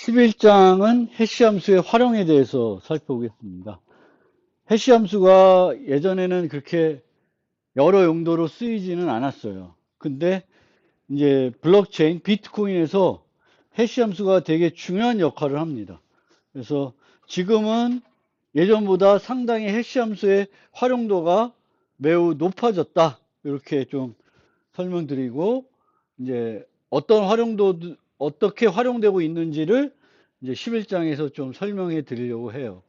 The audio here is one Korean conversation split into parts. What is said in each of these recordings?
11장은 해시 함수의 활용에 대해서 살펴보겠습니다. 해시 함수가 예전에는 그렇게 여러 용도로 쓰이지는 않았어요. 근데 이제 블록체인, 비트코인에서 해시 함수가 되게 중요한 역할을 합니다. 그래서 지금은 예전보다 상당히 해시 함수의 활용도가 매우 높아졌다. 이렇게 좀 설명드리고, 이제 어떻게 활용되고 있는지를 이제 11장에서 좀 설명해 드리려고 해요.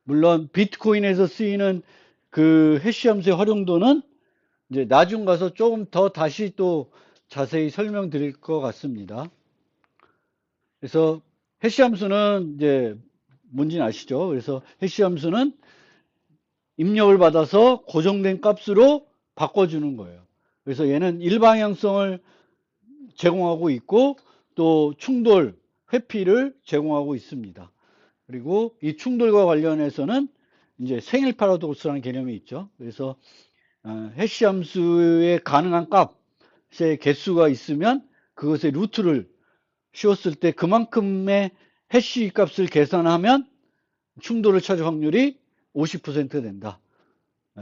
물론 비트코인에서 쓰이는 그 해시 함수의 활용도는 이제 나중 가서 조금 더 다시 또 자세히 설명드릴 것 같습니다. 그래서 해시 함수는 이제 뭔지는 아시죠? 그래서 해시 함수는 입력을 받아서 고정된 값으로 바꿔주는 거예요. 그래서 얘는 일방향성을 제공하고 있고 또 충돌, 회피를 제공하고 있습니다. 그리고 이 충돌과 관련해서는 이제 생일 파라독스라는 개념이 있죠. 그래서 해시 함수의 가능한 값의 개수가 있으면 그것의 루트를 씌웠을 때 그만큼의 해시 값을 계산하면 충돌을 찾을 확률이 50% 된다.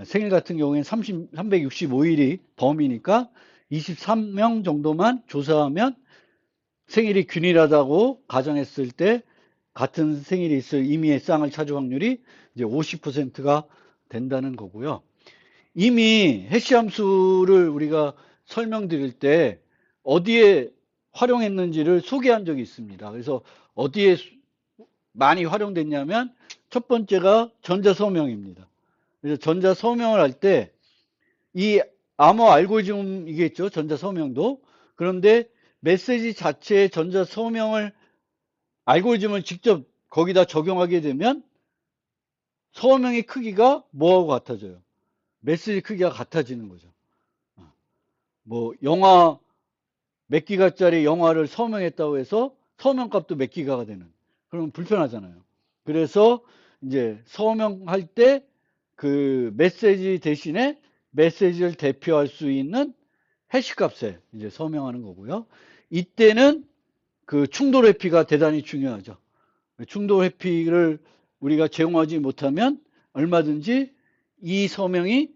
생일 같은 경우에는 365일이 범위니까 23명 정도만 조사하면 생일이 균일하다고 가정했을 때 같은 생일이 있을 임의의 쌍을 찾을 확률이 이제 50%가 된다는 거고요. 이미 해시 함수를 우리가 설명드릴 때 어디에 활용했는지를 소개한 적이 있습니다. 그래서 어디에 많이 활용됐냐면 첫 번째가 전자서명입니다. 그래서 전자서명을 할 때 이 암호 알고리즘이겠죠. 전자서명도. 그런데 메시지 자체의 전자서명을 알고리즘을 직접 거기다 적용하게 되면 서명의 크기가 뭐하고 같아져요? 메시지 크기가 같아지는 거죠. 뭐 영화 몇 기가짜리 영화를 서명했다고 해서 서명값도 몇 기가가 되는. 그러면 불편하잖아요. 그래서 이제 서명할 때 그 메시지 대신에 메시지를 대표할 수 있는 해시값에 이제 서명하는 거고요. 이때는 그 충돌 회피가 대단히 중요하죠. 충돌 회피를 우리가 제공하지 못하면 얼마든지 이 서명이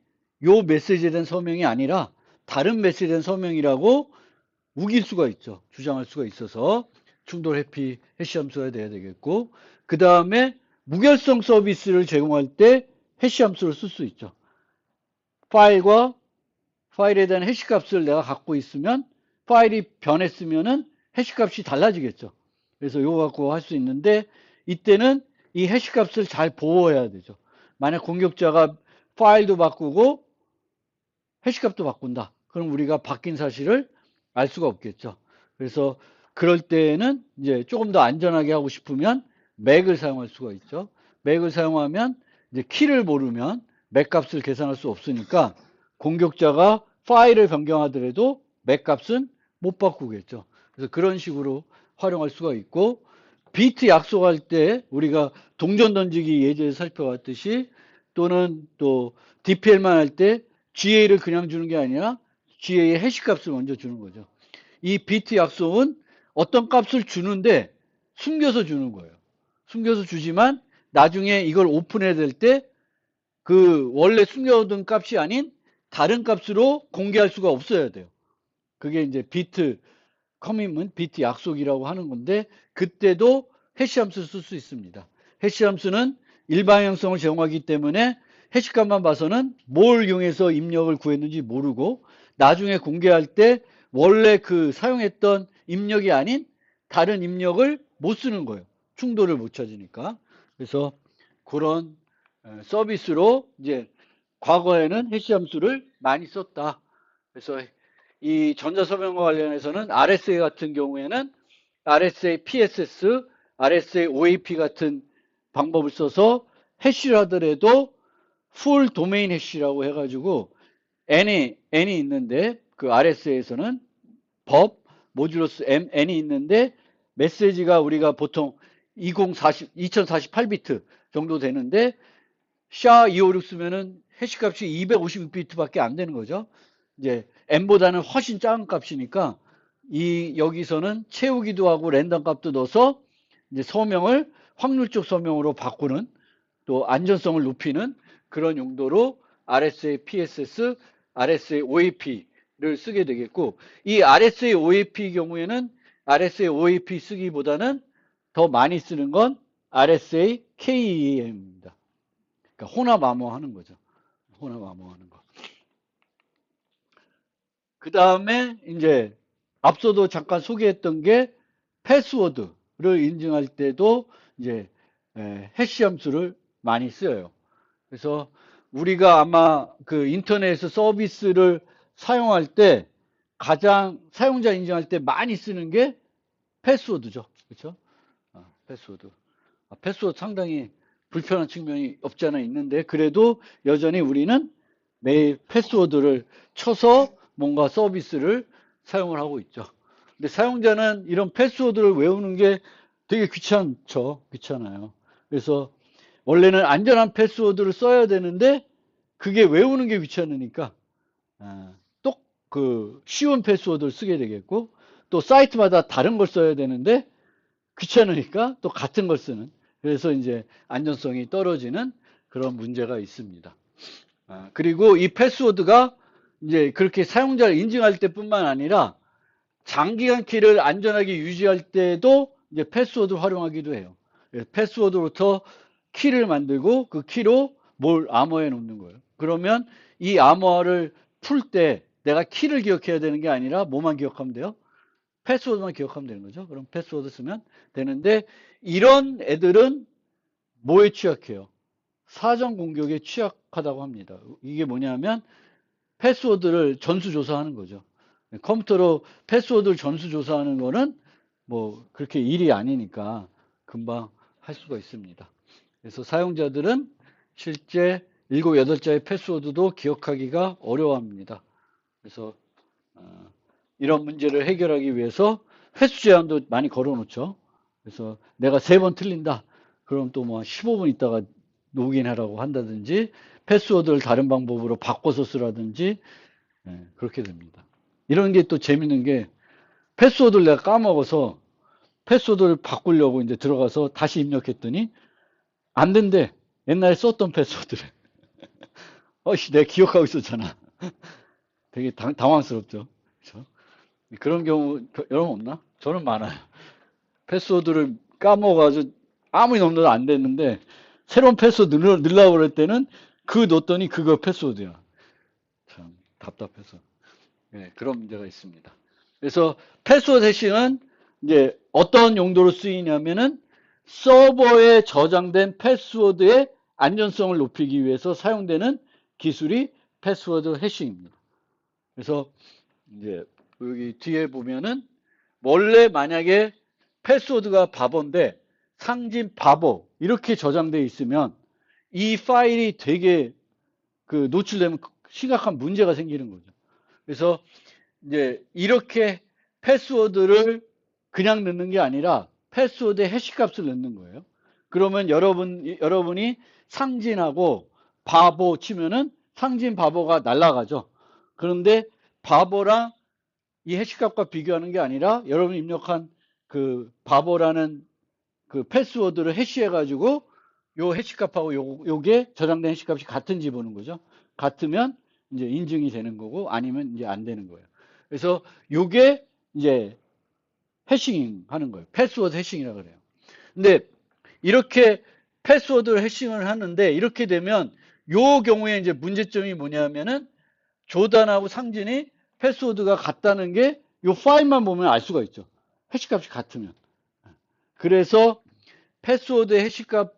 요 메시지에 대한 서명이 아니라 다른 메시지에 대한 서명이라고 우길 수가 있죠. 주장할 수가 있어서 충돌 회피 해시 함수가 돼야 되겠고, 그 다음에 무결성 서비스를 제공할 때 해시 함수를 쓸 수 있죠. 파일과 파일에 대한 해시 값을 내가 갖고 있으면 파일이 변했으면은 해시 값이 달라지겠죠. 그래서 이거 갖고 할 수 있는데 이때는 이 해시 값을 잘 보호해야 되죠. 만약 공격자가 파일도 바꾸고 해시 값도 바꾼다. 그럼 우리가 바뀐 사실을 알 수가 없겠죠. 그래서 그럴 때에는 이제 조금 더 안전하게 하고 싶으면 맥을 사용할 수가 있죠. 맥을 사용하면 이제 키를 모르면 맥 값을 계산할 수 없으니까 공격자가 파일을 변경하더라도 맥 값은 못 바꾸겠죠. 그래서 그런 식으로 활용할 수가 있고, 비트 약속할 때 우리가 동전 던지기 예제에서 살펴봤듯이, 또는 또 DPL만 할 때 GA를 그냥 주는 게 아니라 GA의 해시 값을 먼저 주는 거죠. 이 비트 약속은 어떤 값을 주는데 숨겨서 주는 거예요. 숨겨서 주지만 나중에 이걸 오픈해야 될 때 그 원래 숨겨둔 값이 아닌 다른 값으로 공개할 수가 없어야 돼요. 그게 이제 비트 커밋먼트, 비트 약속이라고 하는 건데, 그때도 해시 함수를 쓸 수 있습니다. 해시 함수는 일방향성을 제공하기 때문에 해시값만 봐서는 뭘 이용해서 입력을 구했는지 모르고 나중에 공개할 때 원래 그 사용했던 입력이 아닌 다른 입력을 못 쓰는 거예요. 충돌을 못 찾으니까. 그래서 그런 서비스로 이제 과거에는 해시 함수를 많이 썼다. 그래서 이 전자서명과 관련해서는 RSA 같은 경우에는 RSA PSS, RSA OAP 같은 방법을 써서 해시를 하더라도 풀 도메인 해시라고 해가지고 N이 있는데, 그 RSA에서는 법, 모듈러스 N이 있는데 메시지가 우리가 보통 2048비트 정도 되는데 SHA-256 쓰면은 해시값이 256비트밖에 안 되는 거죠. 이제 M보다는 훨씬 작은 값이니까 이 여기서는 채우기도 하고 랜덤 값도 넣어서 이제 서명을 확률적 서명으로 바꾸는 또 안전성을 높이는 그런 용도로 RSA PSS, RSA OAP를 쓰게 되겠고, 이 RSA OAP 경우에는 RSA OAP 쓰기보다는 더 많이 쓰는 건 RSA KEM입니다. 그러니까 혼합 암호하는 거죠. 혼합 암호하는 거. 그 다음에 이제 앞서도 잠깐 소개했던 게 패스워드를 인증할 때도 이제 해시 함수를 많이 써요. 그래서 우리가 아마 그 인터넷 서비스를 사용할 때 가장 사용자 인증할 때 많이 쓰는 게 패스워드죠. 그렇죠? 패스워드. 패스워드 상당히 불편한 측면이 없지 않아 있는데 그래도 여전히 우리는 매일 패스워드를 쳐서 뭔가 서비스를 사용을 하고 있죠. 근데 사용자는 이런 패스워드를 외우는 게 되게 귀찮죠. 귀찮아요. 그래서 원래는 안전한 패스워드를 써야 되는데 그게 외우는 게 귀찮으니까 또 그 쉬운 패스워드를 쓰게 되겠고 또 사이트마다 다른 걸 써야 되는데 귀찮으니까 또 같은 걸 쓰는 그래서 이제 안전성이 떨어지는 그런 문제가 있습니다. 그리고 이 패스워드가 이제 그렇게 사용자를 인증할 때뿐만 아니라 장기간 키를 안전하게 유지할 때도 이제 패스워드를 활용하기도 해요. 패스워드부터 키를 만들고 그 키로 뭘 암호해 놓는 거예요. 그러면 이 암호화를 풀 때 내가 키를 기억해야 되는 게 아니라 뭐만 기억하면 돼요? 패스워드만 기억하면 되는 거죠. 그럼 패스워드 쓰면 되는데 이런 애들은 뭐에 취약해요? 사전 공격에 취약하다고 합니다. 이게 뭐냐면 패스워드를 전수조사하는 거죠. 컴퓨터로 패스워드를 전수조사하는 거는 뭐 그렇게 일이 아니니까 금방 할 수가 있습니다. 그래서 사용자들은 실제 7, 8자의 패스워드도 기억하기가 어려워합니다. 그래서 이런 문제를 해결하기 위해서 횟수 제한도 많이 걸어놓죠. 그래서 내가 3번 틀린다. 그럼 또 뭐 15분 있다가 로그인하라고 한다든지 패스워드를 다른 방법으로 바꿔서 쓰라든지 그렇게 됩니다. 이런 게 또 재밌는 게 패스워드를 내가 까먹어서 패스워드를 바꾸려고 이제 들어가서 다시 입력했더니 안 된대. 옛날에 썼던 패스워드를. 내가 기억하고 있었잖아. 되게 당황스럽죠. 그렇죠? 그런 경우 여러분 없나? 저는 많아요. 패스워드를 까먹어가지고 아무리 넣어도 안 됐는데 새로운 패스워드 넣으려고 그럴 때는 넣었더니 그거 패스워드야. 참 답답해서. 그런 문제가 있습니다. 그래서 패스워드 해싱은 이제 어떤 용도로 쓰이냐면은 서버에 저장된 패스워드의 안전성을 높이기 위해서 사용되는 기술이 패스워드 해싱입니다. 그래서 이제 여기 뒤에 보면은 원래 만약에 패스워드가 바보인데 상진 바보 이렇게 저장되어 있으면 이 파일이 되게 노출되면 심각한 문제가 생기는 거죠. 그래서 이제 이렇게 패스워드를 그냥 넣는 게 아니라 패스워드의 해시값을 넣는 거예요. 그러면 여러분이 상진하고 바보 치면은 상진 바보가 날아가죠. 그런데 바보랑 이 해시값과 비교하는 게 아니라 여러분이 입력한 그 바보라는 그 패스워드를 해시해 가지고 요 해시값하고 요게 저장된 해시값이 같은지 보는 거죠. 같으면 이제 인증이 되는 거고 아니면 이제 안 되는 거예요. 그래서 요게 이제 해싱 하는 거예요. 패스워드 해싱이라고 그래요. 근데 이렇게 패스워드를 해싱을 하는데 이렇게 되면 요 경우에 이제 문제점이 뭐냐면은 조단하고 상진이 패스워드가 같다는 게 요 파일만 보면 알 수가 있죠. 해시값이 같으면. 그래서 패스워드 해시값을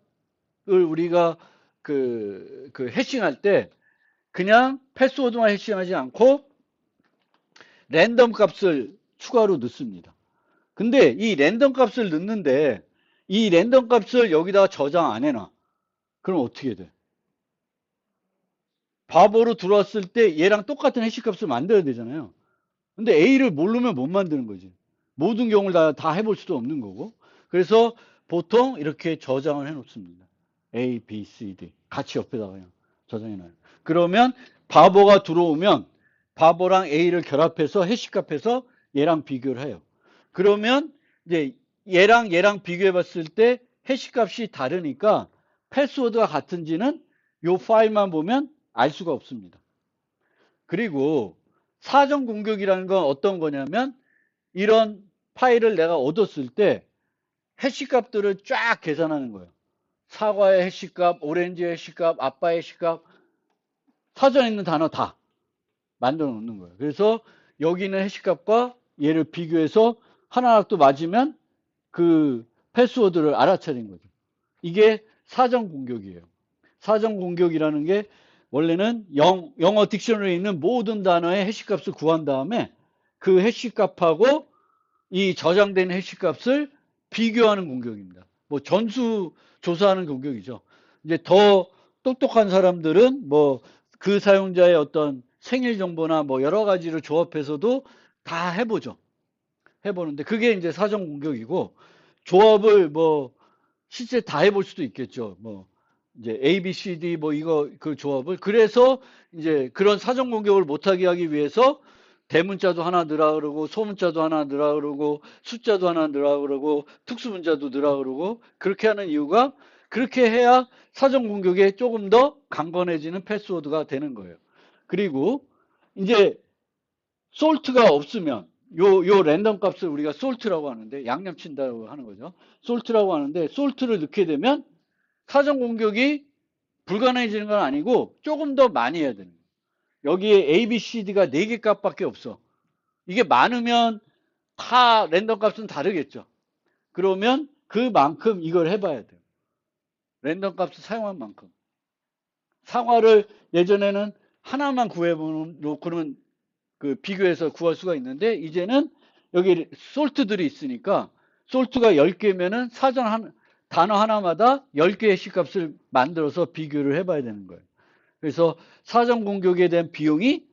우리가 그 해싱할 때 그냥 패스워드만 해싱하지 않고 랜덤 값을 추가로 넣습니다. 근데 이 랜덤 값을 넣는데 이 랜덤 값을 여기다가 저장 안 해놔. 그럼 어떻게 돼? 바보로 들어왔을 때 얘랑 똑같은 해시 값을 만들어야 되잖아요. 근데 A를 모르면 못 만드는 거지. 모든 경우를 다 해볼 수도 없는 거고. 그래서 보통 이렇게 저장을 해 놓습니다. A, B, C, D. 같이 옆에다가 그냥 저장해 놔요. 그러면 바보가 들어오면 바보랑 A를 결합해서 해시값해서 얘랑 비교를 해요. 그러면 이제 얘랑 얘랑 비교해 봤을 때 해시 값이 다르니까 패스워드가 같은지는 요 파일만 보면 알 수가 없습니다. 그리고 사전 공격이라는 건 어떤 거냐면 이런 파일을 내가 얻었을 때 해시 값들을 쫙 계산하는 거예요. 사과의 해시 값, 오렌지의 해시 값, 아빠의 해시 값, 사전에 있는 단어 다 만들어 놓는 거예요. 그래서 여기 있는 해시 값과 얘를 비교해서 하나하나 또 맞으면 그 패스워드를 알아차린 거죠. 이게 사전 공격이에요. 사전 공격이라는 게 원래는 영어 딕셔너리에 있는 모든 단어의 해시 값을 구한 다음에 그 해시 값하고 이 저장된 해시 값을 비교하는 공격입니다. 뭐 전수 조사하는 공격이죠. 이제 더 똑똑한 사람들은 뭐 그 사용자의 어떤 생일 정보나 뭐 여러 가지를 조합해서도 다 해보죠. 해보는데 그게 이제 사전 공격이고 조합을 뭐 실제 다 해볼 수도 있겠죠. 뭐 이제 A, B, C, D 뭐 이거 그 조합을 그래서 이제 그런 사전 공격을 못하게 하기 위해서 대문자도 하나 넣으라 그러고 소문자도 하나 넣으라 그러고 숫자도 하나 넣으라 그러고 특수문자도 넣으라 그러고 그렇게 하는 이유가 그렇게 해야 사전 공격에 조금 더 강건해지는 패스워드가 되는 거예요. 그리고 이제 솔트가 없으면 요 랜덤 값을 우리가 솔트라고 하는데 양념 친다고 하는 거죠. 솔트라고 하는데 솔트를 넣게 되면 사전 공격이 불가능해지는 건 아니고 조금 더 많이 해야 되는 거예요. 여기에 A, B, C, D가 4개 값밖에 없어. 이게 많으면 다 랜덤 값은 다르겠죠. 그러면 그만큼 이걸 해봐야 돼요. 랜덤 값을 사용한 만큼. 사과를 예전에는 하나만 구해놓고는 그 비교해서 구할 수가 있는데 이제는 여기 솔트들이 있으니까 솔트가 10개면은 사전 단어 하나마다 10개의 시값을 만들어서 비교를 해봐야 되는 거예요. 그래서 사전 공격에 대한 비용이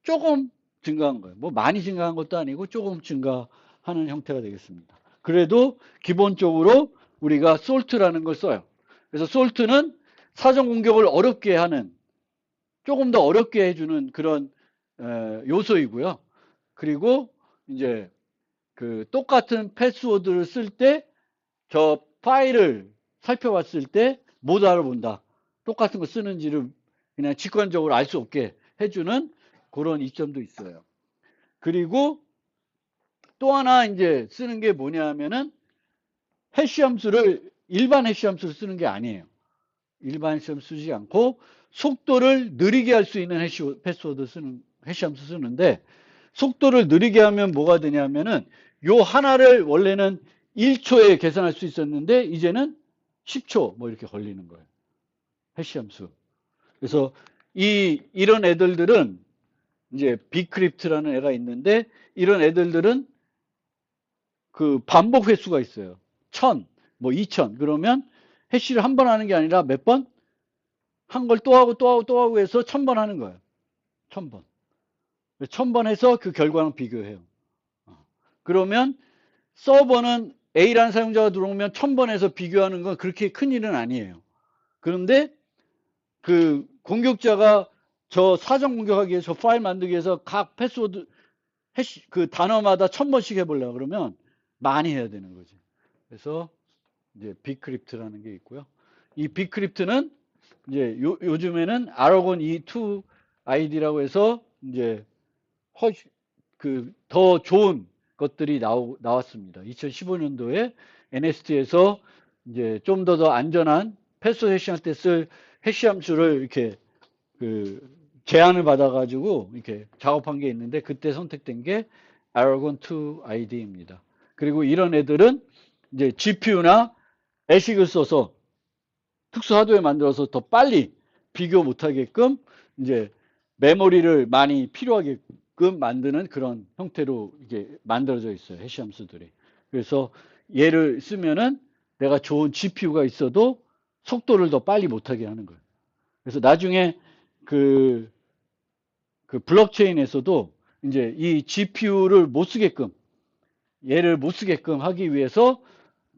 조금 증가한 거예요. 뭐 많이 증가한 것도 아니고 조금 증가하는 형태가 되겠습니다. 그래도 기본적으로 우리가 솔트라는 걸 써요. 그래서 솔트는 사전 공격을 어렵게 하는 조금 더 어렵게 해주는 그런 요소이고요. 그리고 이제 그 똑같은 패스워드를 쓸 때 저 파일을 살펴봤을 때 못 알아본다. 똑같은 거 쓰는지를 그냥 직관적으로 알 수 없게 해주는 그런 이점도 있어요. 그리고 또 하나 이제 쓰는 게 뭐냐 하면은 해시 함수를 일반 해시 함수를 쓰는 게 아니에요. 일반 해시 함수 쓰지 않고 속도를 느리게 할 수 있는 패스워드 쓰는 해시 함수 쓰는데 속도를 느리게 하면 뭐가 되냐면은 요 하나를 원래는 1초에 계산할 수 있었는데 이제는 10초 뭐 이렇게 걸리는 거예요. 해시 함수. 그래서 이런 애들은 이제 비크립트라는 애가 있는데 이런 애들은 그 반복 횟수가 있어요. 1000, 뭐 2000. 그러면 해시를 한 번 하는 게 아니라 몇 번? 한 걸 또 하고 또 하고 또 하고 해서 1000번 하는 거예요. 1000번. 1000번 해서 그 결과랑 비교해요. 그러면 서버는 A라는 사용자가 들어오면 1000번 해서 비교하는 건 그렇게 큰 일은 아니에요. 그런데 그 공격자가 저 사전 공격하기 위해서 파일 만들기 위해서 각 패스워드 해시 그 단어마다 1000번씩 해보려고 그러면 많이 해야 되는 거지. 그래서 이제 비크립트라는 게 있고요. 이 비크립트는 이제 요즘에는 아라곤 E2 아이디라고 해서 이제 그 더 좋은 것들이 나왔습니다. 2015년도에 NST에서 이제 좀 더 안전한 패스 해시할 때 쓸 해시 함수를 이렇게 그 제안을 받아가지고 이렇게 작업한 게 있는데 그때 선택된 게 Aragon 2 ID입니다. 그리고 이런 애들은 이제 GPU나 애식을 써서 특수 하드웨어 만들어서 더 빨리 비교 못하게끔 이제 메모리를 많이 필요하게끔 만드는 그런 형태로 이게 만들어져 있어요. 해시 함수들이. 그래서 얘를 쓰면은 내가 좋은 GPU가 있어도 속도를 더 빨리 못하게 하는 거예요. 그래서 나중에 그, 그 블록체인에서도 이제 이 GPU를 못 쓰게끔 얘를 못 쓰게끔 하기 위해서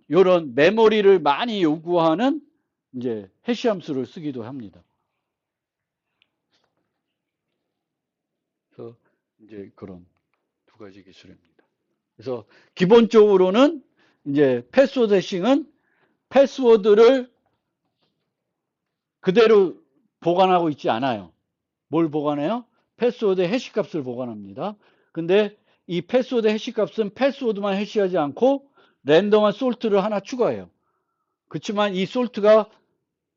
이런 메모리를 많이 요구하는 이제 해시 함수를 쓰기도 합니다. 그래서 이제 그런 두 가지 기술입니다. 그래서 기본적으로는 이제 패스워드 해싱은 패스워드를 그대로 보관하고 있지 않아요. 뭘 보관해요? 패스워드의 해시값을 보관합니다. 근데 이 패스워드 해시값은 패스워드만 해시하지 않고 랜덤한 솔트를 하나 추가해요. 그렇지만 이 솔트가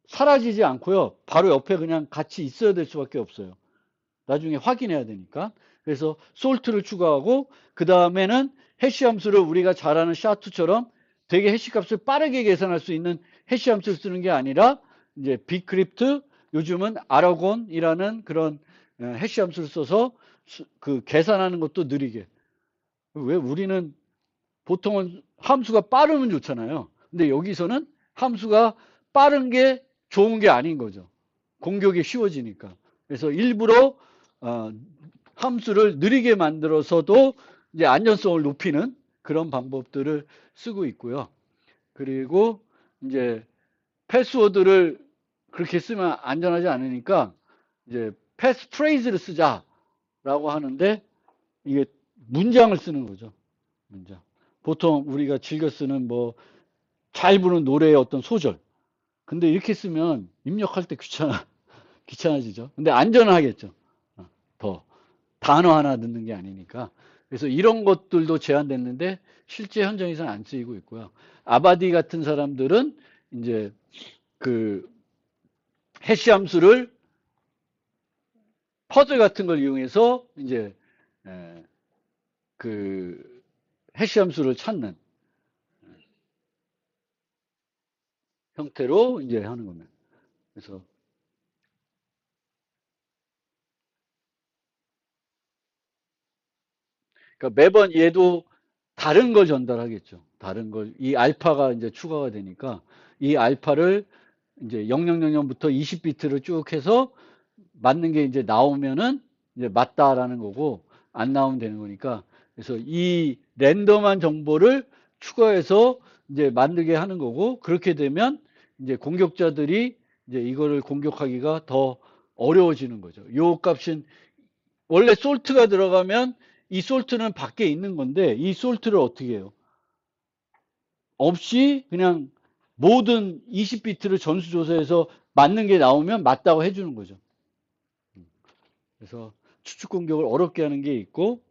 사라지지 않고요. 바로 옆에 그냥 같이 있어야 될 수밖에 없어요. 나중에 확인해야 되니까. 그래서 솔트를 추가하고 그 다음에는 해시 함수를 우리가 잘 아는 샤투처럼 되게 해시 값을 빠르게 계산할 수 있는 해시 함수를 쓰는 게 아니라 이제 비크립트, 요즘은 아라곤이라는 그런 해시 함수를 써서 그 계산하는 것도 느리게. 왜 우리는 보통은 함수가 빠르면 좋잖아요. 근데 여기서는 함수가 빠른 게 좋은 게 아닌 거죠. 공격이 쉬워지니까. 그래서 일부러 함수를 느리게 만들어서도 이제 안전성을 높이는 그런 방법들을 쓰고 있고요. 그리고 이제 패스워드를 그렇게 쓰면 안전하지 않으니까 이제 패스프레이즈를 쓰자라고 하는데 이게 문장을 쓰는 거죠. 문장. 보통 우리가 즐겨 쓰는 뭐 잘 부르는 노래의 어떤 소절. 근데 이렇게 쓰면 입력할 때 귀찮아지죠. 근데 안전하겠죠. 더. 단어 하나 넣는 게 아니니까. 그래서 이런 것들도 제한됐는데 실제 현장에서는 안 쓰이고 있고요. 아바디 같은 사람들은 이제 그 해시 함수를 퍼즐 같은 걸 이용해서 이제 그 해시 함수를 찾는 형태로 이제 하는 겁니다. 그래서 그러니까 매번 얘도 다른 걸 전달하겠죠. 다른 걸. 이 알파가 이제 추가가 되니까 이 알파를 이제 0000부터 20비트를 쭉 해서 맞는 게 이제 나오면은 이제 맞다라는 거고 안 나오면 되는 거니까 그래서 이 랜덤한 정보를 추가해서 이제 만들게 하는 거고 그렇게 되면 이제 공격자들이 이제 이거를 공격하기가 더 어려워지는 거죠. 요 값은 원래 솔트가 들어가면 이 솔트는 밖에 있는 건데 이 솔트를 어떻게 해요? 없이 그냥 모든 20비트를 전수조사해서 맞는 게 나오면 맞다고 해주는 거죠. 그래서 추측 공격을 어렵게 하는 게 있고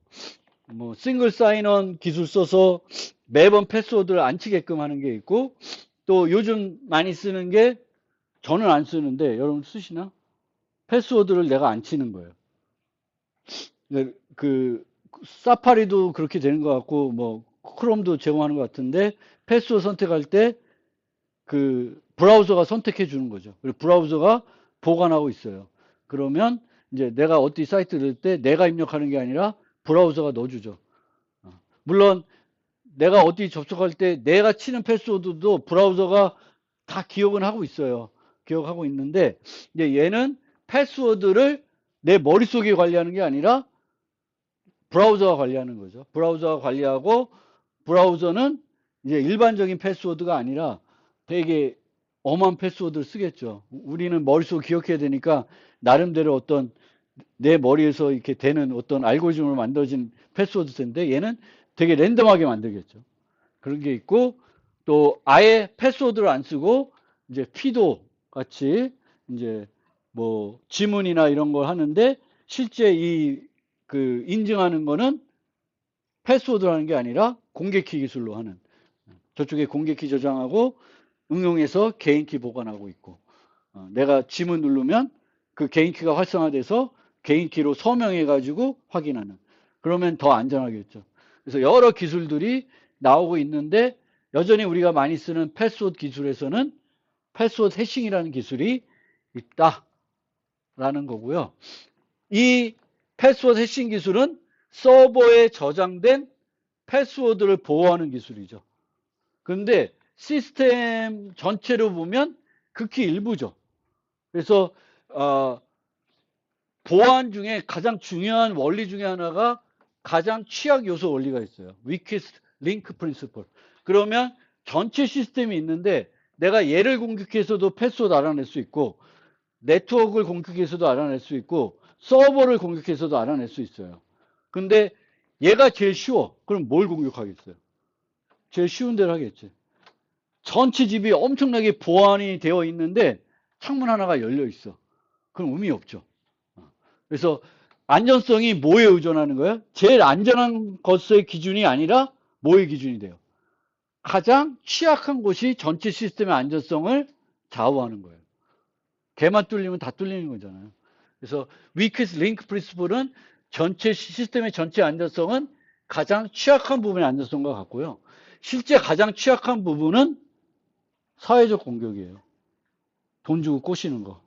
뭐 싱글 사인온 기술 써서 매번 패스워드를 안 치게끔 하는 게 있고 또 요즘 많이 쓰는 게 저는 안 쓰는데 여러분 쓰시나? 패스워드를 내가 안 치는 거예요. 그 사파리도 그렇게 되는 것 같고 뭐 크롬도 제공하는 것 같은데 패스워드 선택할 때 그 브라우저가 선택해 주는 거죠. 그리고 브라우저가 보관하고 있어요. 그러면 이제 내가 어디 사이트 를 때 내가 입력하는 게 아니라 브라우저가 넣어주죠. 물론 내가 어디 접속할 때 내가 치는 패스워드도 브라우저가 다 기억은 하고 있어요. 기억하고 있는데 이제 얘는 패스워드를 내 머릿속에 관리하는 게 아니라 브라우저가 관리하는 거죠. 브라우저가 관리하고 브라우저는 이제 일반적인 패스워드가 아니라 되게 엄한 패스워드를 쓰겠죠. 우리는 머릿속 기억해야 되니까 나름대로 어떤 내 머리에서 이렇게 되는 어떤 알고리즘으로 만들어진 패스워드인데 얘는 되게 랜덤하게 만들겠죠. 그런 게 있고 또 아예 패스워드를 안 쓰고 이제 피도 같이 이제 뭐 지문이나 이런 걸 하는데 실제 이 그 인증하는 거는 패스워드라는 게 아니라 공개키 기술로 하는 저쪽에 공개키 저장하고 응용해서 개인키 보관하고 있고 내가 지문 누르면 그 개인키가 활성화돼서 개인키로 서명해 가지고 확인하는 그러면 더 안전하겠죠. 그래서 여러 기술들이 나오고 있는데 여전히 우리가 많이 쓰는 패스워드 기술에서는 패스워드 해싱이라는 기술이 있다라는 거고요. 이 패스워드 해싱 기술은 서버에 저장된 패스워드를 보호하는 기술이죠. 그런데 시스템 전체로 보면 극히 일부죠. 그래서 보안 중에 가장 중요한 원리 중에 하나가 가장 취약 요소 원리가 있어요. Weakest Link Principle. 그러면 전체 시스템이 있는데 내가 얘를 공격해서도 패스워드 알아낼 수 있고 네트워크를 공격해서도 알아낼 수 있고 서버를 공격해서도 알아낼 수 있어요. 근데 얘가 제일 쉬워. 그럼 뭘 공격하겠어요? 제일 쉬운 대로 하겠지. 전체 집이 엄청나게 보안이 되어 있는데 창문 하나가 열려 있어. 그럼 의미 없죠. 그래서 안전성이 뭐에 의존하는 거예요? 제일 안전한 것의 기준이 아니라 뭐의 기준이 돼요? 가장 취약한 곳이 전체 시스템의 안전성을 좌우하는 거예요. 걔만 뚫리면 다 뚫리는 거잖아요. 그래서 weakest link principle은 전체 시스템의 전체 안전성은 가장 취약한 부분의 안전성과 같고요. 실제 가장 취약한 부분은 사회적 공격이에요. 돈 주고 꼬시는 거.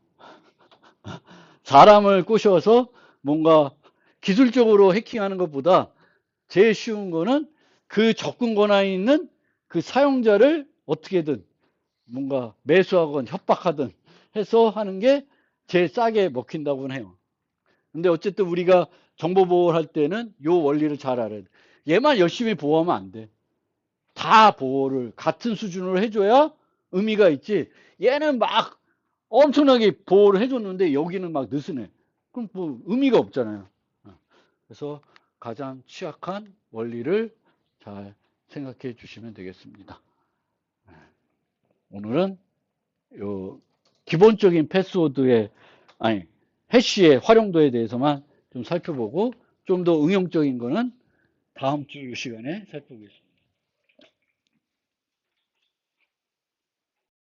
사람을 꼬셔서 뭔가 기술적으로 해킹하는 것보다 제일 쉬운 거는 그 접근 권한이 있는 그 사용자를 어떻게든 뭔가 매수하건 협박하든 해서 하는 게 제일 싸게 먹힌다고는 해요. 근데 어쨌든 우리가 정보 보호를 할 때는 요 원리를 잘 알아야 돼. 얘만 열심히 보호하면 안 돼. 다 보호를 같은 수준으로 해줘야 의미가 있지. 얘는 막 엄청나게 보호를 해줬는데 여기는 막 느슨해. 그럼 뭐 의미가 없잖아요. 그래서 가장 취약한 원리를 잘 생각해 주시면 되겠습니다. 오늘은 요 기본적인 패스워드의 아니 해시의 활용도에 대해서만 좀 살펴보고 좀 더 응용적인 거는 다음 주 시간에 살펴보겠습니다.